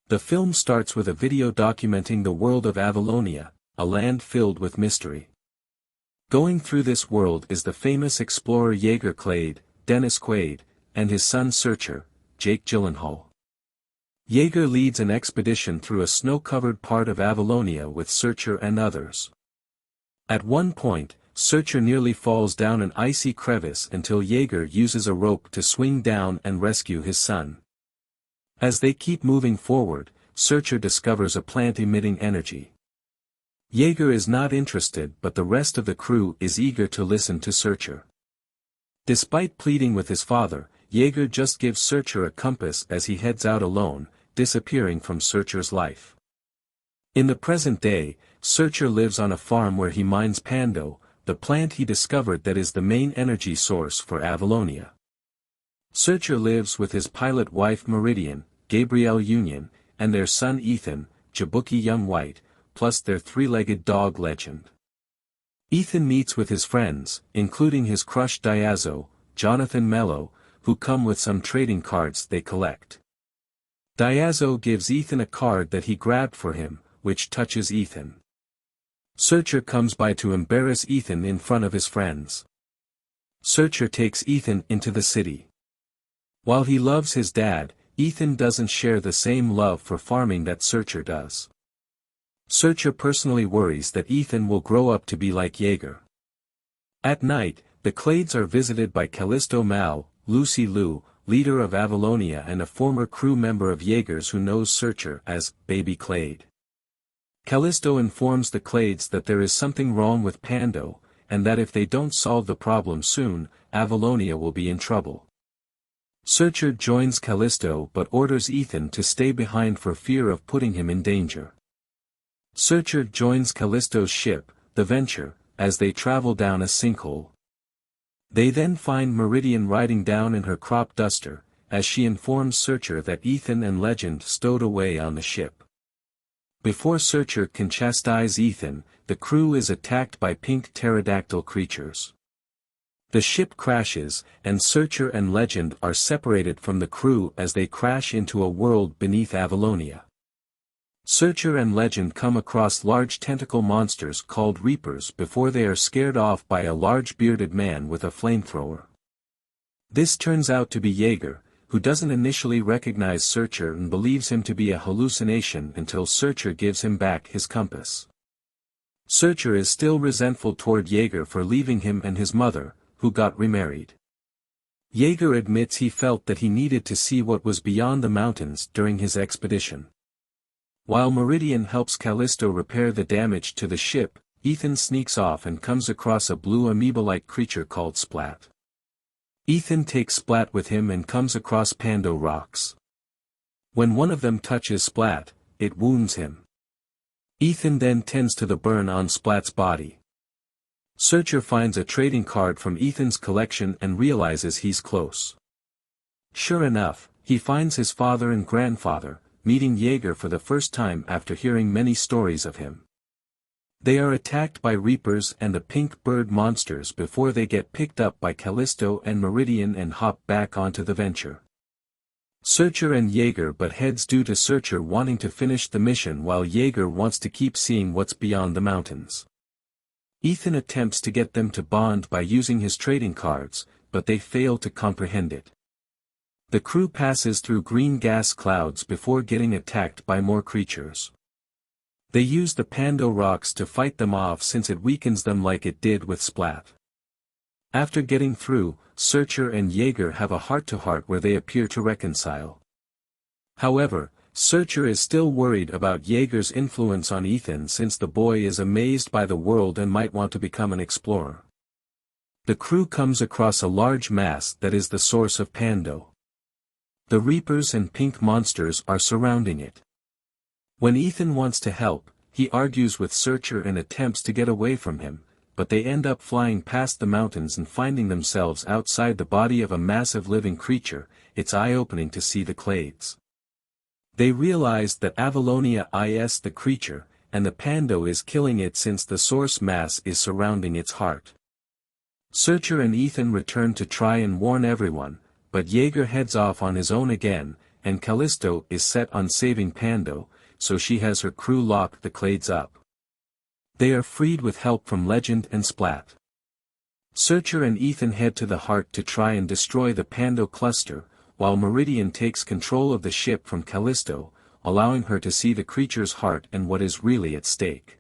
The film starts with a video documenting the world of Avalonia, a land filled with mystery. Going through this world is the famous explorer Jaeger Clade, Dennis Quaid, and his son Searcher, Jake Gyllenhaal. Jaeger leads an expedition through a snow-covered part of Avalonia with Searcher and others. At one point, Searcher nearly falls down an icy crevice until Jaeger uses a rope to swing down and rescue his son. As they keep moving forward, Searcher discovers a plant emitting energy. Jaeger is not interested, but the rest of the crew is eager to listen to Searcher. Despite pleading with his father, Jaeger just gives Searcher a compass as he heads out alone, disappearing from Searcher's life. In the present day, Searcher lives on a farm where he mines Pando, the plant he discovered that is the main energy source for Avalonia. Searcher lives with his pilot wife Meridian, Gabrielle Union, and their son Ethan, Jabuki Young White, plus their three-legged dog Legend. Ethan meets with his friends, including his crush Diazo, Jonathan Mello, who come with some trading cards they collect. Diazo gives Ethan a card that he grabbed for him, which touches Ethan. Searcher comes by to embarrass Ethan in front of his friends. Searcher takes Ethan into the city. While he loves his dad, Ethan doesn't share the same love for farming that Searcher does. Searcher personally worries that Ethan will grow up to be like Jaeger. At night, the Clades are visited by Callisto Mal, Lucy Liu, leader of Avalonia and a former crew member of Jaeger's who knows Searcher as Baby Clade. Callisto informs the Clades that there is something wrong with Pando, and that if they don't solve the problem soon, Avalonia will be in trouble. Searcher joins Callisto but orders Ethan to stay behind for fear of putting him in danger. Searcher joins Callisto's ship, the Venture, as they travel down a sinkhole. They then find Meridian riding down in her crop duster, as she informs Searcher that Ethan and Legend stowed away on the ship. Before Searcher can chastise Ethan, the crew is attacked by pink pterodactyl creatures. The ship crashes, and Searcher and Legend are separated from the crew as they crash into a world beneath Avalonia. Searcher and Legend come across large tentacle monsters called Reapers before they are scared off by a large bearded man with a flamethrower. This turns out to be Jaeger, who doesn't initially recognize Searcher and believes him to be a hallucination until Searcher gives him back his compass. Searcher is still resentful toward Jaeger for leaving him and his mother, who got remarried. Jaeger admits he felt that he needed to see what was beyond the mountains during his expedition. While Meridian helps Callisto repair the damage to the ship, Ethan sneaks off and comes across a blue amoeba-like creature called Splat. Ethan takes Splat with him and comes across Pando rocks. When one of them touches Splat, it wounds him. Ethan then tends to the burn on Splat's body. Searcher finds a trading card from Ethan's collection and realizes he's close. Sure enough, he finds his father and grandfather, meeting Jaeger for the first time after hearing many stories of him. They are attacked by Reapers and the pink bird monsters before they get picked up by Callisto and Meridian and hop back onto the Venture. Searcher and Jaeger butt heads due to Searcher wanting to finish the mission while Jaeger wants to keep seeing what's beyond the mountains. Ethan attempts to get them to bond by using his trading cards, but they fail to comprehend it. The crew passes through green gas clouds before getting attacked by more creatures. They use the Pando rocks to fight them off since it weakens them like it did with Splat. After getting through, Searcher and Jaeger have a heart-to-heart where they appear to reconcile. However, Searcher is still worried about Jaeger's influence on Ethan since the boy is amazed by the world and might want to become an explorer. The crew comes across a large mass that is the source of Pando. The Reapers and pink monsters are surrounding it. When Ethan wants to help, he argues with Searcher and attempts to get away from him, but they end up flying past the mountains and finding themselves outside the body of a massive living creature. It's eye-opening to see the Clades. They realize that Avalonia is the creature, and the Pando is killing it since the source mass is surrounding its heart. Searcher and Ethan return to try and warn everyone, but Jaeger heads off on his own again, and Callisto is set on saving Pando, so she has her crew lock the clades up. They are freed with help from Legend and Splat. Searcher and Ethan head to the Heart to try and destroy the Pando cluster, while Meridian takes control of the ship from Callisto, allowing her to see the creature's heart and what is really at stake.